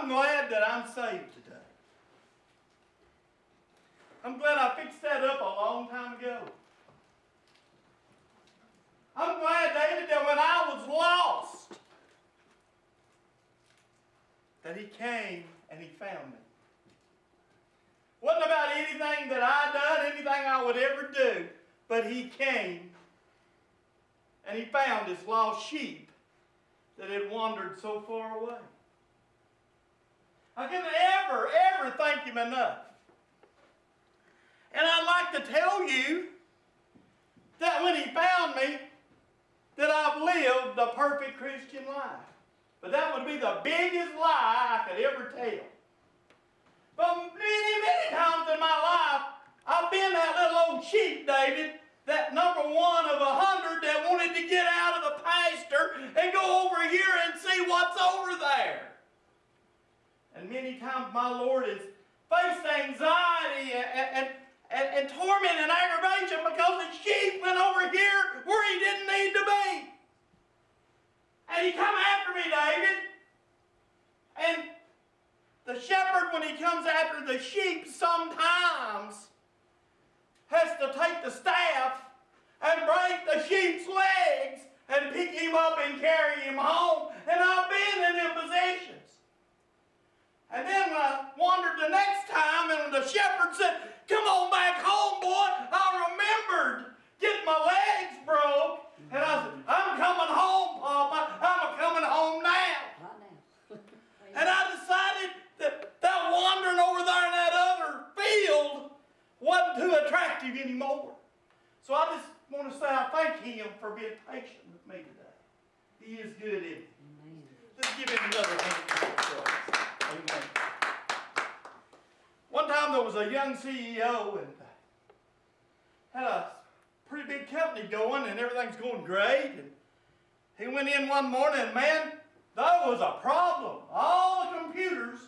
I'm glad that I'm saved today. I'm glad I fixed that up a long time ago. I'm glad, David, that when I was lost, that He came and He found me. Wasn't about anything that I'd done, anything I would ever do, but He came and He found His lost sheep that had wandered so far away. I couldn't ever thank Him enough. And I'd like to tell you that when He found me, that I've lived the perfect Christian life. But that would be the biggest lie I could ever tell. But many times in my life, I've been that little old sheep, David, that number 1 of 100 that wanted to get out of the pasture and go over here and see what's over there. And many times my Lord has faced anxiety and torment and aggravation because the sheep went over here where He didn't need to be. And He come after me, David. And the shepherd, when he comes after the sheep, sometimes has to take the staff and break the sheep's legs and pick him up and carry him home. And I've been in them positions. And then when I wandered the next time and the shepherd said, "Come on back home, boy," I remembered getting my legs broke. And I said, "I'm coming home, Papa. I'm coming home now." Right now. And I decided that wandering over there in that other field wasn't too attractive anymore. So I just want to say I thank Him for being patient with me today. He is good, isn't He? Amen. Let's give Him another hand. Amen. One time there was a young CEO and had a pretty big company going and everything's going great. And he went in one morning and man, there was a problem. All the computers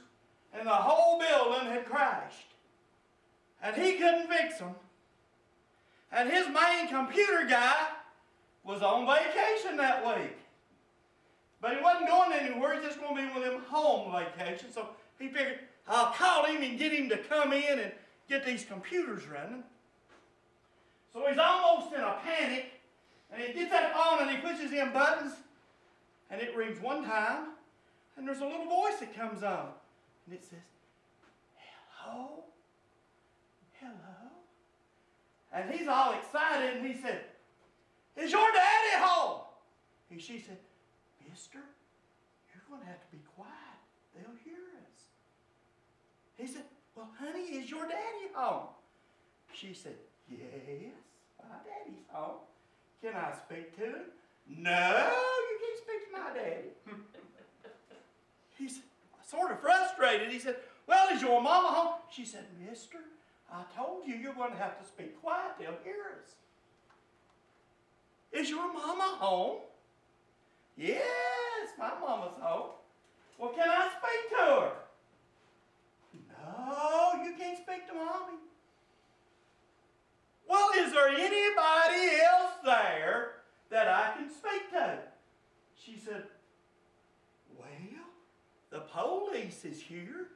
in the whole building had crashed. And he couldn't fix them. And his main computer guy was on vacation that week. But he wasn't going anywhere. He's just going to be with him home vacation. So he figured, I'll call him and get him to come in and get these computers running. So he's almost in a panic. And he gets that phone and he pushes in buttons. And it rings one time. And there's a little voice that comes on. And it says, "Hello? Hello?" And he's all excited. And he said, "Is your daddy home?" And she said, "Mister, you're going to have to be quiet. They'll hear us." He said, "Well, honey, is your daddy home?" She said, "Yes, my daddy's home. Can I speak to him?" "No, you can't speak to my daddy." He's sort of frustrated. He said, "Well, is your mama home?" She said, "Mister, I told you you're going to have to speak quiet. They'll hear us." "Is your mama home?" "Yes, my mama's home." "Well, can I speak to her?" "No, you can't speak to Mommy." "Well, is there anybody else there that I can speak to?" She said, "Well, the police is here.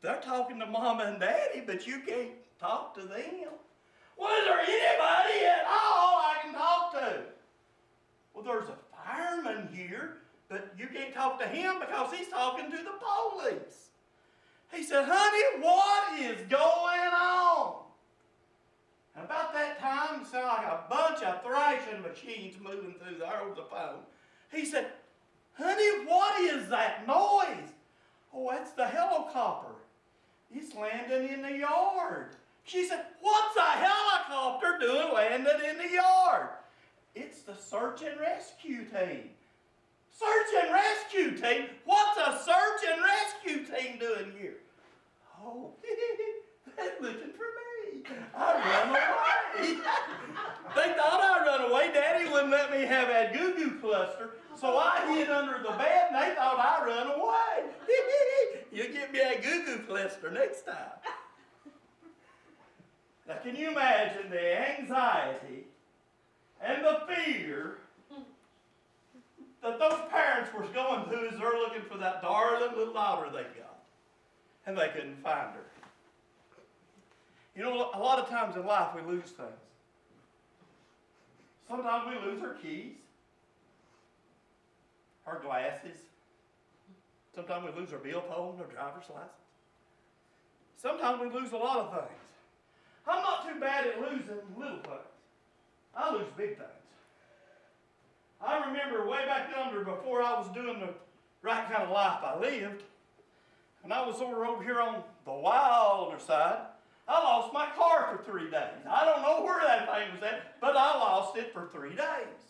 They're talking to Mama and Daddy, but you can't talk to them." "Well, is there anybody at all I can talk to?" "Well, there's a fireman here, but you can't talk to him because he's talking to the police." He said, "Honey, what is going on?" And about that time, it sounded like a bunch of thrashing machines moving through there over the phone. He said, "Honey, what is that noise?" "Oh, that's the helicopter. It's landing in the yard." She said, "What's a helicopter doing landing in the yard?" "It's the search and rescue team." "Search and rescue team? What's a search and rescue team doing here?" "Oh, they're looking for me. I ran away." They thought I run away. Daddy wouldn't let me have that goo-goo cluster, so I hid under the bed and they thought I run away. You get me a goo-goo cluster next time. Now, can you imagine the anxiety and the fear that those parents were going through is they're looking for that darling little daughter they got. And they couldn't find her. You know, a lot of times in life we lose things. Sometimes we lose our keys, our glasses. Sometimes we lose our billfold, our driver's license. Sometimes we lose a lot of things. I'm not too bad at losing little things. I lose big things. I remember way back yonder before I was doing the right kind of life I lived, and I was over here on the wilder side, I lost my car for 3 days. I don't know where that thing was at, but I lost it for 3 days.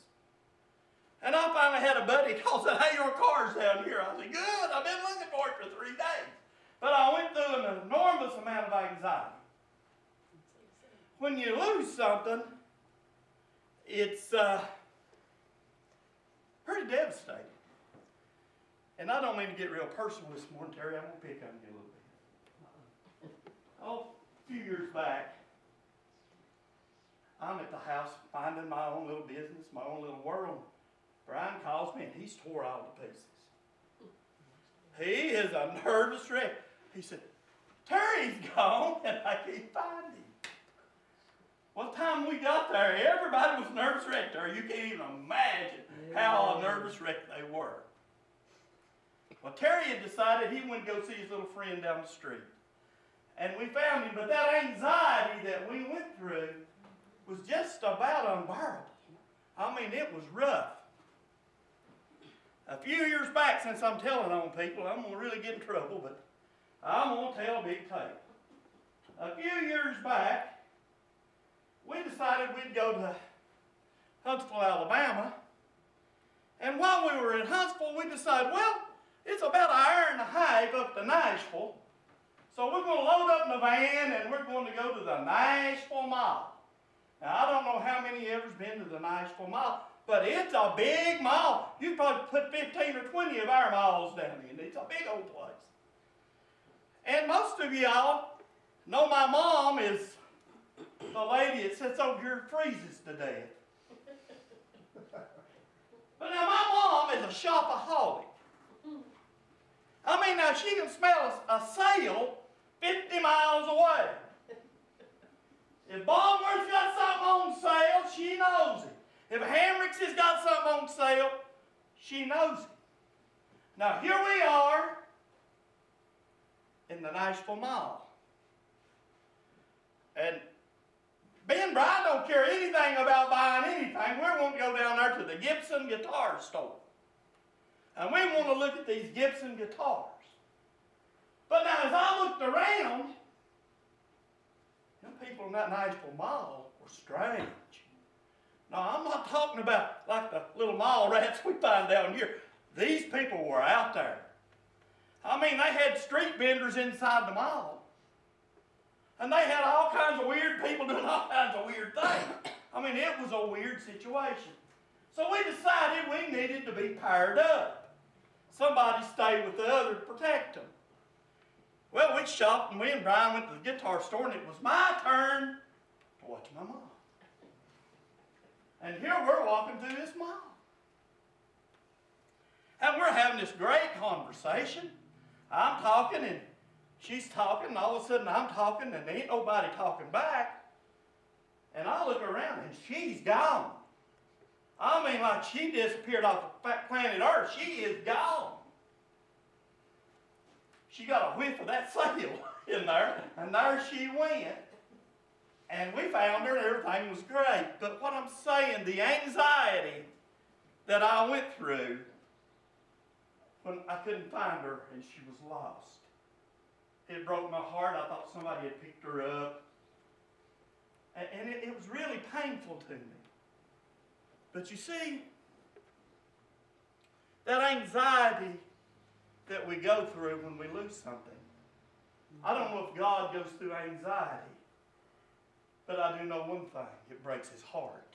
And I finally had a buddy call and said, hey, your car's down here. I said, good, I've been looking for it for 3 days. But I went through an enormous amount of anxiety. When you lose something, it's pretty devastating. And I don't mean to get real personal this morning, Terry. I'm going to pick on you a little bit. Oh, a few years back, I'm at the house minding my own little business, my own little world. Brian calls me and he's tore all to pieces. He is a nervous wreck. He said, Terry's gone and I can't find him. Well, the time we got there, everybody was nervous wrecked there. You can't even imagine how nervous wrecked they were. Well, Terry had decided he went to go see his little friend down the street. And we found him, but that anxiety that we went through was just about unbearable. I mean, it was rough. A few years back, since I'm telling on people, I'm going to really get in trouble, but I'm going to tell a big tale. A few years back, we decided we'd go to Huntsville, Alabama. And while we were in Huntsville, we decided, well, it's about an hour and a half up to Nashville. So we're going to load up in the van and we're going to go to the Nashville Mall. Now, I don't know how many of you ever been to the Nashville Mall, but it's a big mall. You probably put 15 or 20 of our malls down in it. It's a big old place. And most of y'all know my mom is the lady that sits over here and freezes to death. But now my mom is a shopaholic. I mean, now she can smell a sale 50 miles away. If Balmer's got something on sale, she knows it. If Hamrick's has got something on sale, she knows it. Now here we are in the Nashville Mall. And Ben and Brian don't care anything about buying anything. We're going to go down there to the Gibson guitar store. And we want to look at these Gibson guitars. But now as I looked around, people in that Nashville Mall were strange. Now I'm not talking about like the little mall rats we find down here. These people were out there. I mean, they had street vendors inside the mall. And they had all kinds of weird people doing all kinds of weird things. I mean, it was a weird situation. So we decided we needed to be paired up. Somebody stay with the other to protect them. Well, we shopped and we and Brian went to the guitar store and it was my turn to watch my mom. And here we're walking through this mall. And we're having this great conversation. I'm talking and she's talking, and all of a sudden I'm talking and there ain't nobody talking back. And I look around and she's gone. I mean, like she disappeared off the planet Earth. She is gone. She got a whiff of that sale in there, and there she went. And we found her and everything was great. But what I'm saying, the anxiety that I went through when I couldn't find her and she was lost. It broke my heart. I thought somebody had picked her up. And it was really painful to me. But you see, that anxiety that we go through when we lose something. I don't know if God goes through anxiety, but I do know one thing. It breaks his heart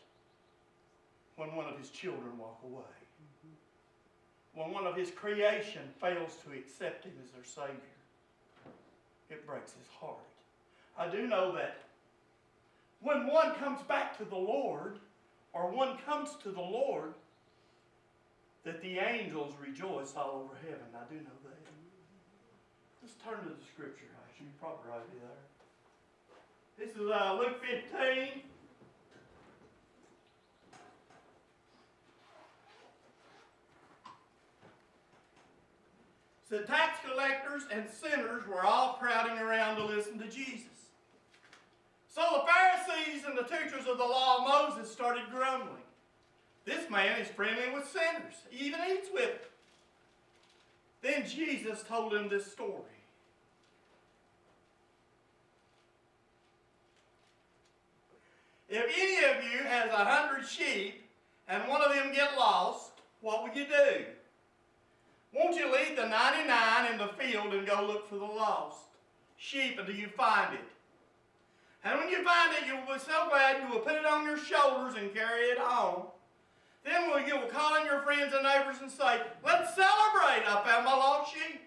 when one of his children walk away. When one of his creation fails to accept him as their Savior. It breaks his heart. I do know that when one comes back to the Lord, or one comes to the Lord, that the angels rejoice all over heaven. I do know that. Let's turn to the scripture. You probably right there. This is Luke 15. So tax collectors and sinners were all crowding around to listen to Jesus. So the Pharisees and the teachers of the law of Moses started grumbling. This man is friendly with sinners. He even eats with them. Then Jesus told them this story. If any of you has 100 sheep and one of them get lost, what will you do? Won't you leave the 99 in the field and go look for the lost sheep until you find it? And when you find it, you will be so glad you will put it on your shoulders and carry it home. Then you will call in your friends and neighbors and say, let's celebrate, I found my lost sheep.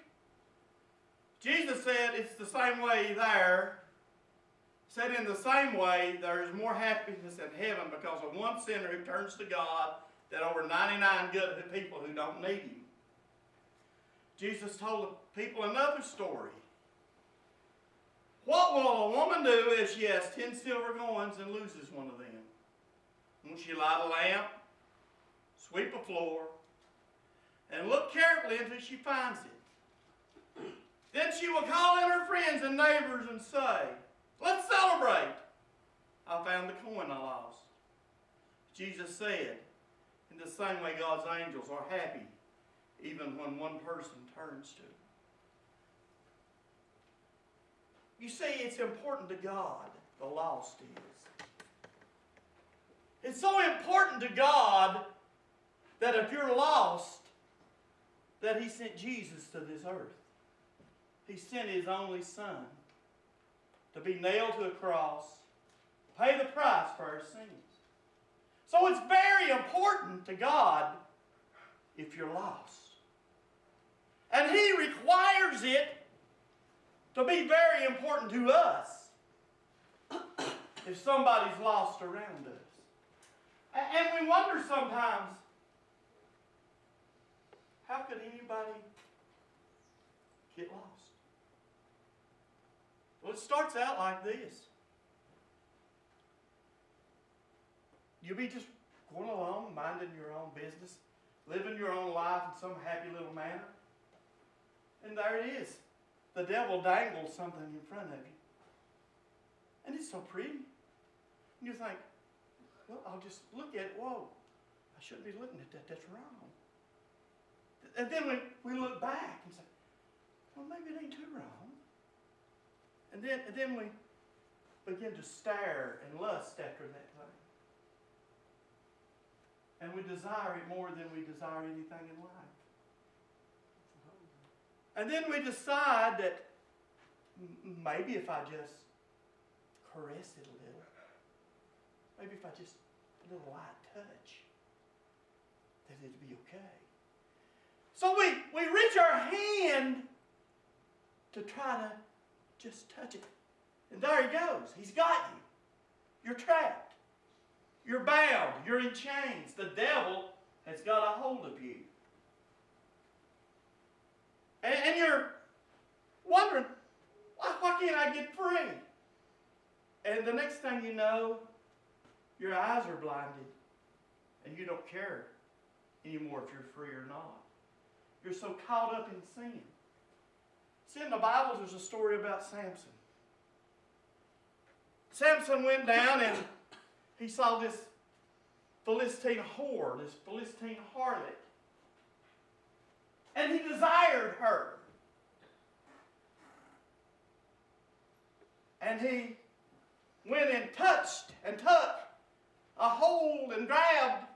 Jesus said it's the same way there. Said in the same way, there is more happiness in heaven because of one sinner who turns to God than over 99 good people who don't need Him. Jesus told the people another story. What will a woman do if she has 10 silver coins and loses one of them? Won't she light a lamp, sweep a floor, and look carefully until she finds it? Then she will call in her friends and neighbors and say, let's celebrate. I found the coin I lost. Jesus said, in the same way God's angels are happy even when one person turns to Him. You see, it's important to God, the lost is. It's so important to God that if you're lost, that He sent Jesus to this earth. He sent His only Son to be nailed to a cross, pay the price for our sins. So it's very important to God if you're lost. And He requires it to be very important to us if somebody's lost around us. And we wonder sometimes, how could anybody get lost? Well, it starts out like this. You'll be just going along, minding your own business, living your own life in some happy little manner. And there it is. The devil dangles something in front of you. And it's so pretty. And you think, well, I'll just look at it. Whoa, I shouldn't be looking at that. That's wrong. And then we look back and say, well, maybe it ain't too wrong. And then we begin to stare and lust after that thing. And we desire it more than we desire anything in life. And then we decide that maybe if I just caress it a little, maybe if I just a little light touch, that it'd be okay. So we reach our hand to try to just touch it. And there he goes. He's got you. You're trapped. You're bound. You're in chains. The devil has got a hold of you. And you're wondering, why can't I get free? And the next thing you know, your eyes are blinded. And you don't care anymore if you're free or not. You're so caught up in sin. See, in the Bible, there's a story about Samson. Samson went down and he saw this Philistine whore, this Philistine harlot. And he desired her. And he went and touched and took a hold and grabbed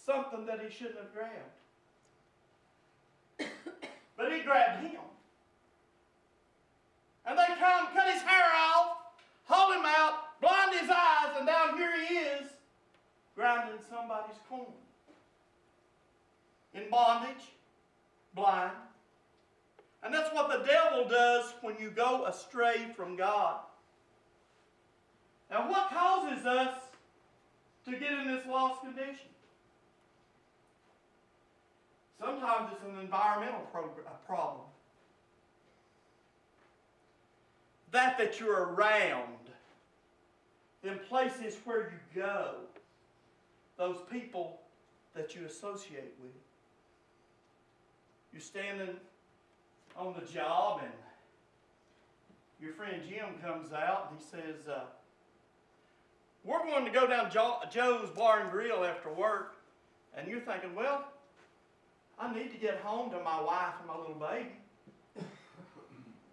something that he shouldn't have grabbed. But he grabbed him. And they come, cut his hair off, haul him out, blind his eyes, and down here he is, grinding somebody's corn. In bondage, blind. And that's what the devil does when you go astray from God. Now, what causes us to get in this lost condition? Sometimes it's an environmental problem. That you're around, them places where you go, those people that you associate with. You're standing on the job and your friend Jim comes out and he says, we're going to go down Joe's Bar and Grill after work. And you're thinking, well, I need to get home to my wife and my little baby.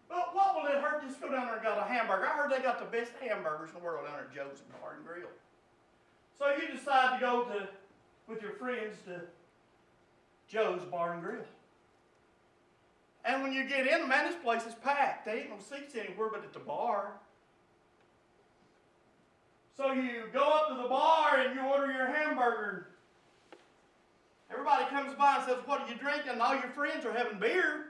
But what will it hurt just go down there and get a hamburger? I heard they got the best hamburgers in the world down there at Joe's Bar and Grill. So you decide to go with your friends to Joe's Bar and Grill. And when you get in, man, this place is packed. There ain't no seats anywhere but at the bar. So you go up to the bar and you order your hamburger. Everybody comes by and says, what are you drinking? And all your friends are having beer.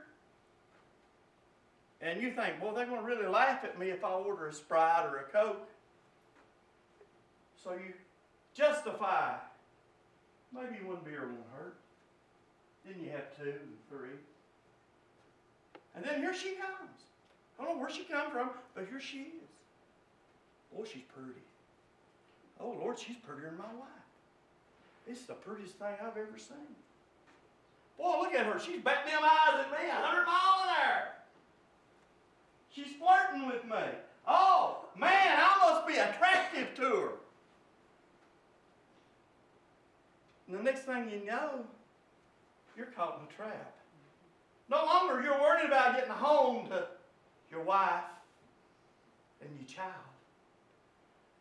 And you think, well, they're going to really laugh at me if I order a Sprite or a Coke. So you justify, maybe one beer won't hurt. Then you have 2 and 3. And then here she comes. I don't know where she come from, but here she is. Boy, she's pretty. Oh, Lord, she's prettier than my wife. It's the prettiest thing I've ever seen. Boy, look at her. She's batting them eyes at me 100 miles an hour. She's flirting with me. Oh, man, I must be attractive to her. And the next thing you know, you're caught in a trap. No longer you're worried about getting home to your wife and your child.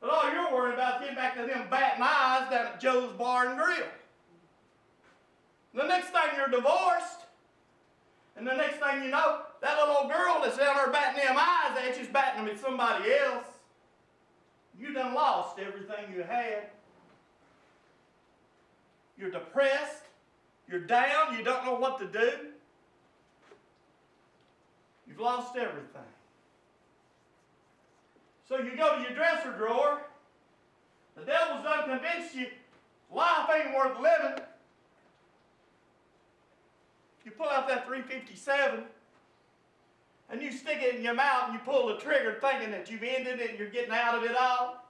But all you're worried about is getting back to them batting eyes down at Joe's Bar and Grill. The next thing you're divorced. And the next thing you know, that little old girl that's down there batting them eyes at you is batting them at somebody else. You done lost everything you had. You're depressed. You're down. You don't know what to do. You've lost everything. So you go to your dresser drawer. The devil's done convinced you life ain't worth living. You pull out that 357 and you stick it in your mouth and you pull the trigger thinking that you've ended it and you're getting out of it all.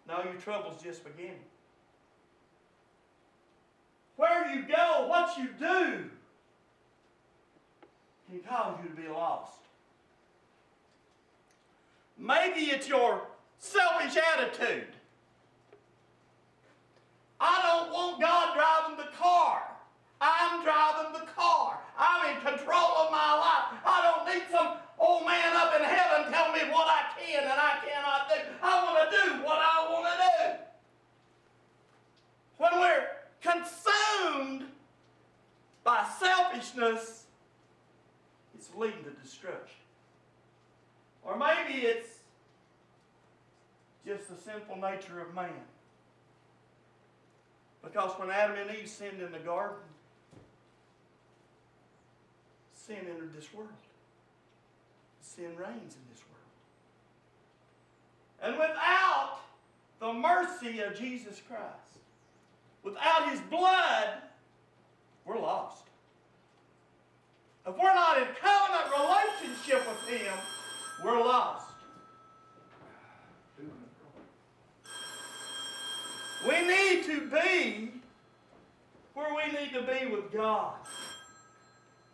No, your trouble's just beginning. Where you go, what you do can cause you to be lost. Maybe it's your selfish attitude. I don't want God driving the car. I'm driving the car. I'm in control of my life. I don't need some old man up in heaven telling me what I can and I cannot do. I want to do what I want to do. When we're consumed by selfishness, it's leading to destruction. Or maybe it's just the sinful nature of man. Because when Adam and Eve sinned in the garden, sin entered this world. Sin reigns in this world. And without the mercy of Jesus Christ, without His blood, we're lost. If we're not in covenant relationship with Him, we're lost. We need to be where we need to be with God.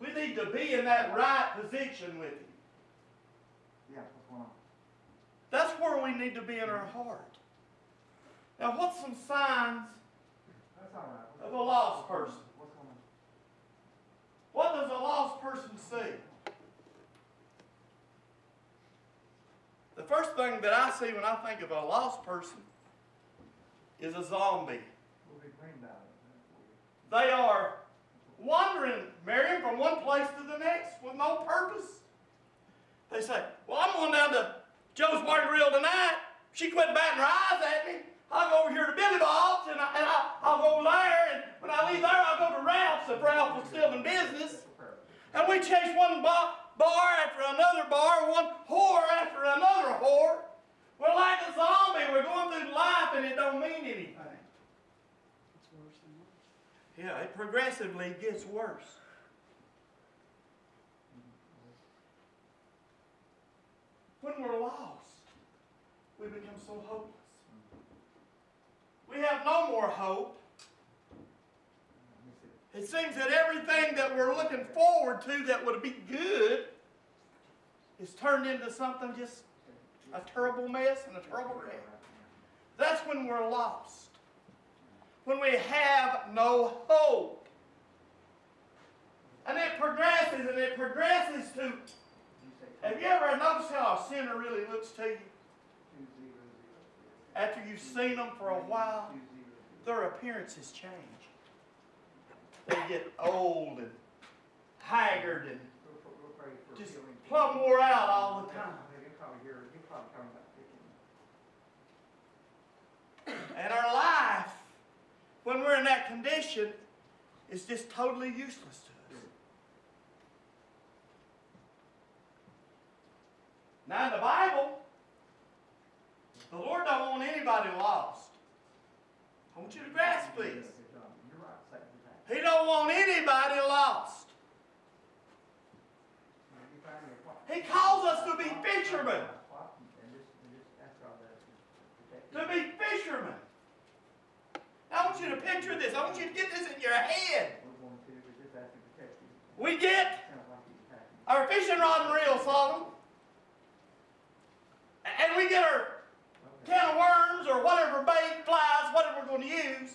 We need to be in that right position with Him. Yeah, what's going on? That's where we need to be in our heart. Now, what's some signs That's all right. of a lost person? What's going on? What does a lost person see? The first thing that I see when I think of a lost person is a zombie. We'll be green about it. They are wandering, Miriam, from one place to the next with no purpose. They say, well, I'm going down to Joe's Bar and Grill tonight. She quit batting her eyes at me. I'll go over here to Billy Bob's and I'll go there. And when I leave there, I'll go to Ralph's if Ralph was still in business. And we chase one bar after another bar, one whore after another whore. We're like a zombie. We're going through life and it don't mean anything. It's worse and worse. Yeah, it progressively gets worse. lost, we become so hopeless. We have no more hope. It seems that everything that we're looking forward to that would be good is turned into something just a terrible mess and a terrible wreck. That's when we're lost. When we have no hope. And it progresses to, have you ever noticed how a sinner really looks to you? After you've seen them for a while, their appearances change. They get old and haggard and just plumb wore out all the time. And our life, when we're in that condition, is just totally useless to us. Now in the Bible, the Lord don't want anybody lost. I want you to grasp this. He don't want anybody lost. He calls us to be fishermen. To be fishermen. Now I want you to picture this. I want you to get this in your head. We get our fishing rod and reel, Solomon. And we get our can of worms or whatever bait, flies, whatever we're going to use.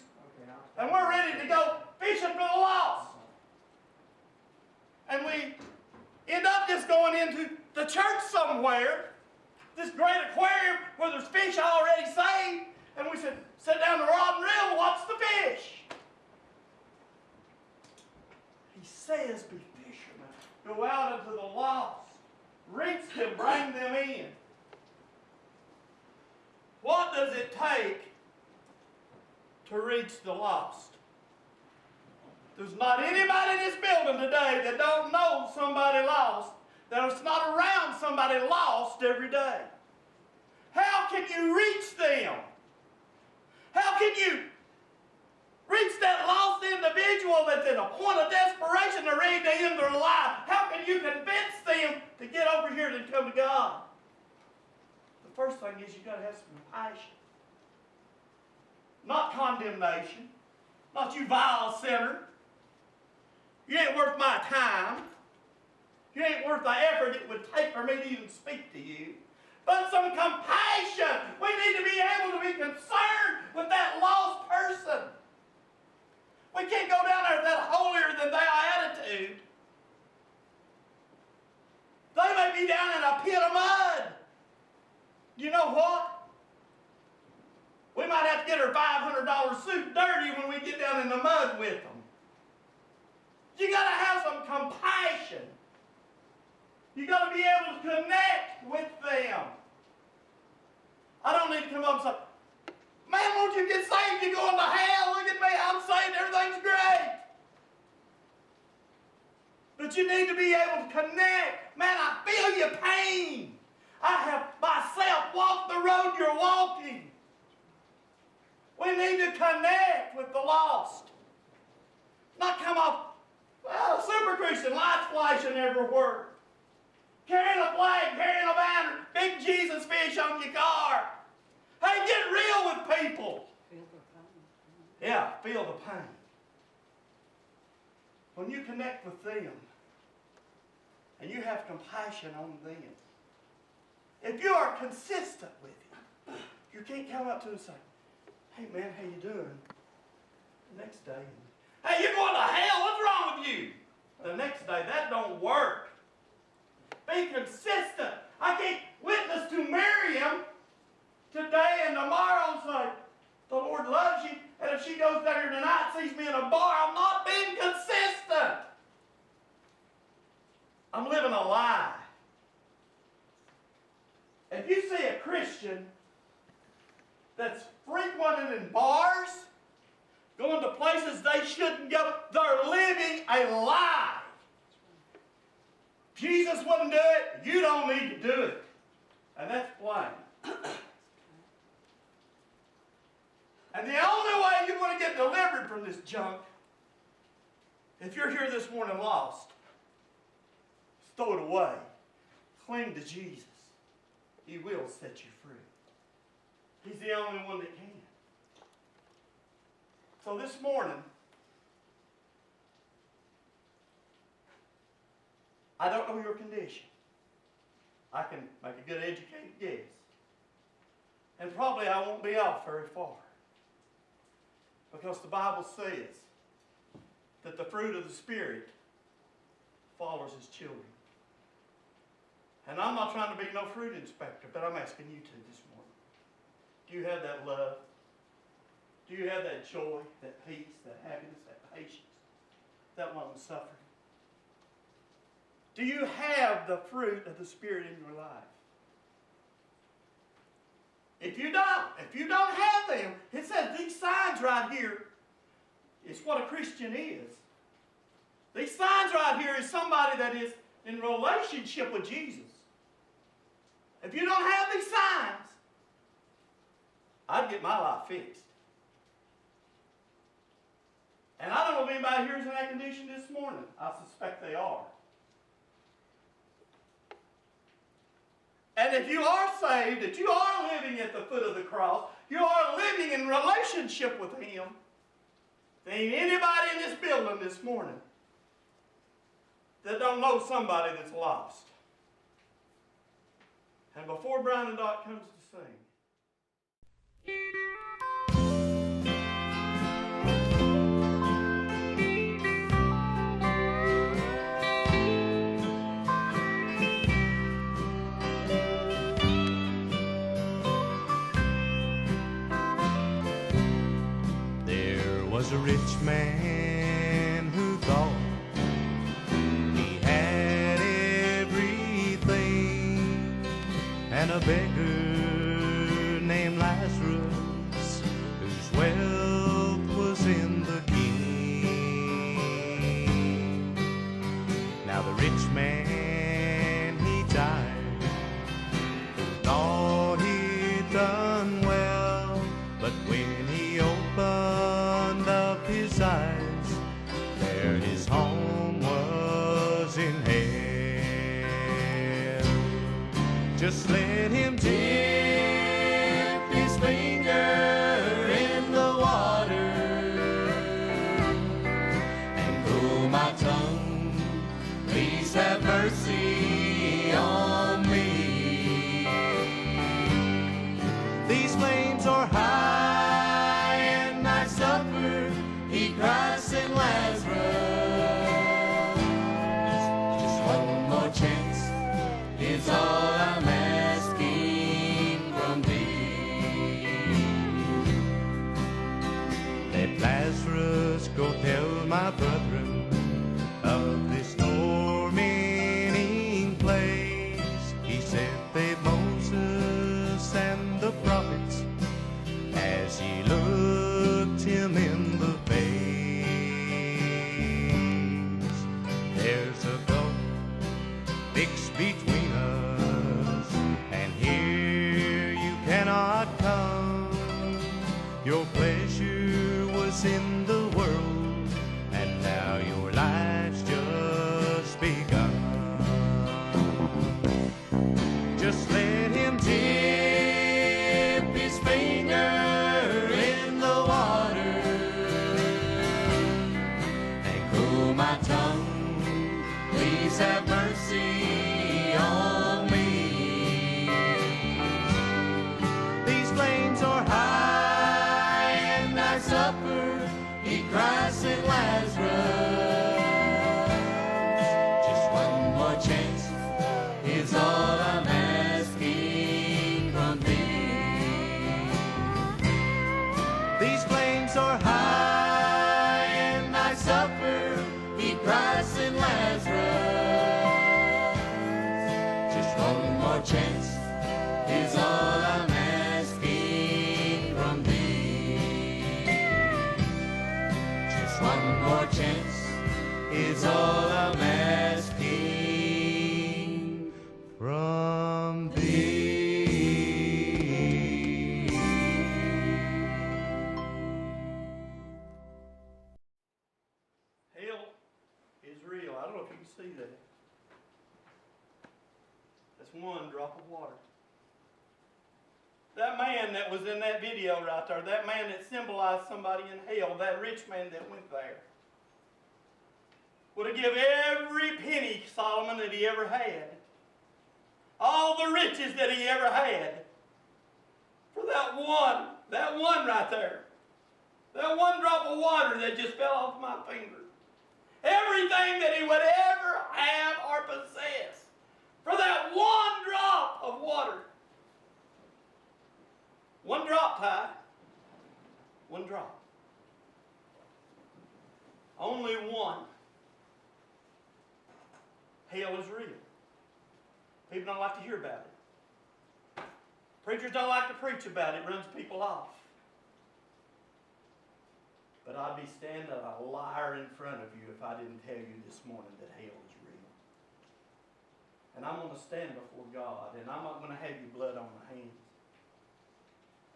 And we're ready to go fishing for the lost. And we end up just going into the church somewhere, this great aquarium where there's fish already saved, and we said, sit down the rod and reel, watch the fish. He says, be fishermen. Go out into the lost. Reach them, bring them in. What does it take to reach the lost? There's not anybody in this building today that don't know somebody lost, that's not around somebody lost every day. How can you reach them? How can you reach that lost individual that's in a point of desperation to ready to end their life? How can you convince them to get over here and come to God? The first thing is you've got to have some compassion. Not condemnation. Not you vile sinner. You ain't worth my time. You ain't worth the effort it would take for me to even speak to you. But some compassion. We need to be able to be concerned with that lost person. We can't go down there with that holier than thou attitude. They may be down in a pit of mud. You know what? We might have to get our $500 suit dirty when we get down in the mud with them. You got to have some compassion. You got to be able to connect with them. I don't need to come up and say, man, won't you get saved? You're going to hell. Look at me. I'm saved. Everything's great. But you need to be able to connect. Man, I feel your pain. I have myself walked the road you're walking. We need to connect with the lost. Not come off, well, super Christian, lights flashing everywhere. Carrying a flag, carrying a banner, big Jesus fish on your car. Hey, get real with people. Feel the pain. Yeah, feel the pain. When you connect with them and you have compassion on them, if you are consistent with him, you can't come up to him and say, hey man, how you doing? The next day, hey, you're going to hell, what's wrong with you? The next day, that don't work. Be consistent. I can't witness to Miriam today and tomorrow and say, the Lord loves you, and if she goes down here tonight and sees me in a bar, I'm not being consistent. I'm living a lie. If you see a Christian that's frequenting in bars, going to places they shouldn't go, they're living a lie. Jesus wouldn't do it, you don't need to do it. And that's plain. And the only way you're going to get delivered from this junk, if you're here this morning lost, throw it away. Cling to Jesus. He will set you free. He's the only one that can. So this morning, I don't know your condition. I can make a good educated guess. And probably I won't be off very far. Because the Bible says that the fruit of the Spirit follows His children. And I'm not trying to be no fruit inspector, but I'm asking you to this morning. Do you have that love? Do you have that joy, that peace, that happiness, that patience, that long suffering? Do you have the fruit of the Spirit in your life? If you don't have them, it says these signs right here is what a Christian is. These signs right here is somebody that is in relationship with Jesus. If you don't have these signs, I'd get my life fixed. And I don't know if anybody here is in that condition this morning. I suspect they are. And if you are saved, that you are living at the foot of the cross, you are living in relationship with Him, there ain't anybody in this building this morning that don't know somebody that's lost. And before Brian and Dot comes to sing, was a rich man who thought he had everything, and a beggar named Lazarus whose wealth was in the king. Now the rich man, he died, thought he'd done well, but when he opened up his eyes, there his home was in hell. Just let him dip his finger in the water and cool my tongue. Please have mercy on me. These flames are high and I suffer, he cries in Lazarus. Just one more chance is all I'm asking from thee. Let Lazarus go tell my brethren of this tormenting place. He said they Moses and the prophets as he looked him in the face. There's a gulf fixed between us, and here you cannot come. Your pleasure was in the world, and now your life's just begun. Just let him dip his finger in the water and cool my tongue. Please have mercy on me. These flames are high and I suffer, he cries in Lazarus. Just one more chance is all I'm asking from thee. These flames are high and I suffer, he cries in Lazarus. Just one more chance is all I'm asking from thee. Just one more chance is all I'm asking from thee. hell is real. I don't know if you can see that. That's one drop of water. That man that was in that video right there, that man that symbolized somebody in hell, that rich man that went there, would have given every penny, Solomon, that he ever had, all the riches that he ever had, for that one right there. That one drop of water that just fell off my finger. Everything that he would ever have or possess, for that one drop of water. One drop, Ty. One drop. Only one. Hell is real. People don't like to hear about it. Preachers don't like to preach about it. It runs people off. But I'd be standing a liar in front of you if I didn't tell you this morning that hell is real. And I'm going to stand before God, and I'm not going to have you blood on my hands.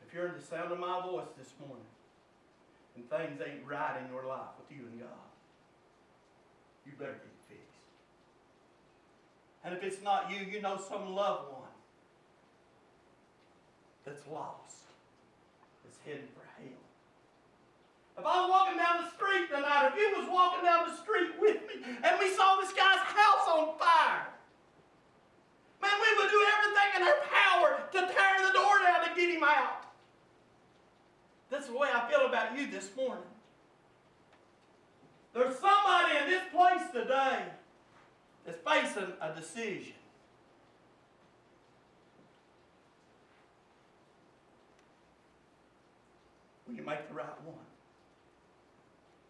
If you're in the sound of my voice this morning, and things ain't right in your life with you and God, you better get it fixed. And if it's not you, you know some loved one that's lost, that's heading for hell. If I was walking down the street tonight, if you was walking down the street with me, and we saw this guy's house on fire, man, we would do everything in our power to tear the door down to get him out. That's the way I feel about you this morning. There's somebody in this place today that's facing a decision. Will you make the right one?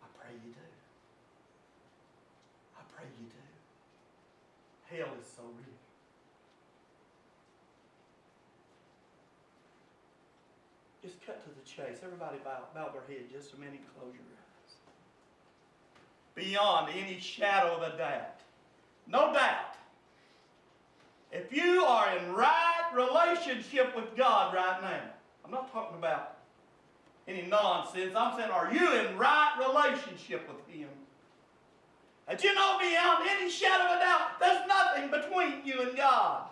I pray you do. I pray you do. Hell is so real. Just cut to the chase. Everybody bow their head just a minute and close your eyes. Beyond any shadow of a doubt, no doubt, if you are in right relationship with God right now, I'm not talking about any nonsense. I'm saying, are you in right relationship with Him? That you know beyond any shadow of a doubt, there's nothing between you and God.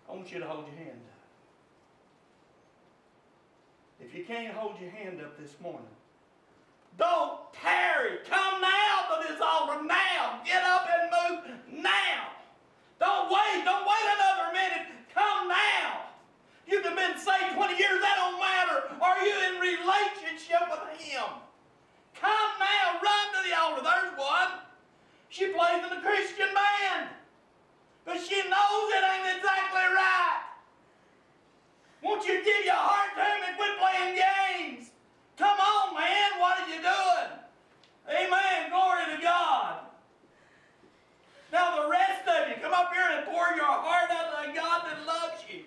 I want you to hold your hand up. If you can't hold your hand up this morning, don't tarry. Come now to this altar now. Get up and move now. Don't wait. Don't wait another minute. Come now. You could have been saved 20 years. That don't matter. Are you in relationship with Him? Come now. Run to the altar. There's one. She plays in a Christian band. But she knows it ain't exactly right. Won't you give your heart to Him and quit playing games? Come on, man. What are you doing? Amen. Glory to God. Now the rest of you, come up here and pour your heart out to the God that loves you.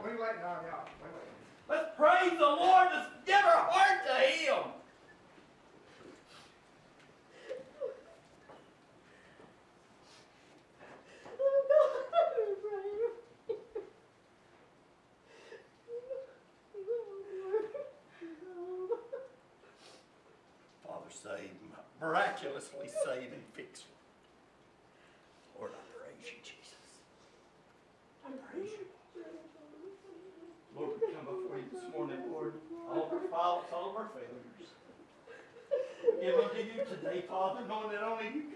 Wait, no, y'all. Wait. Let's praise the Lord. Let's give our heart to Him. Father, save him. Miraculously save and fix him. Lord, I praise you, Jesus. I praise you. Lord, we come before you this morning, Lord. All of our faults, all of our failures. We give them to you today, Father, knowing that only you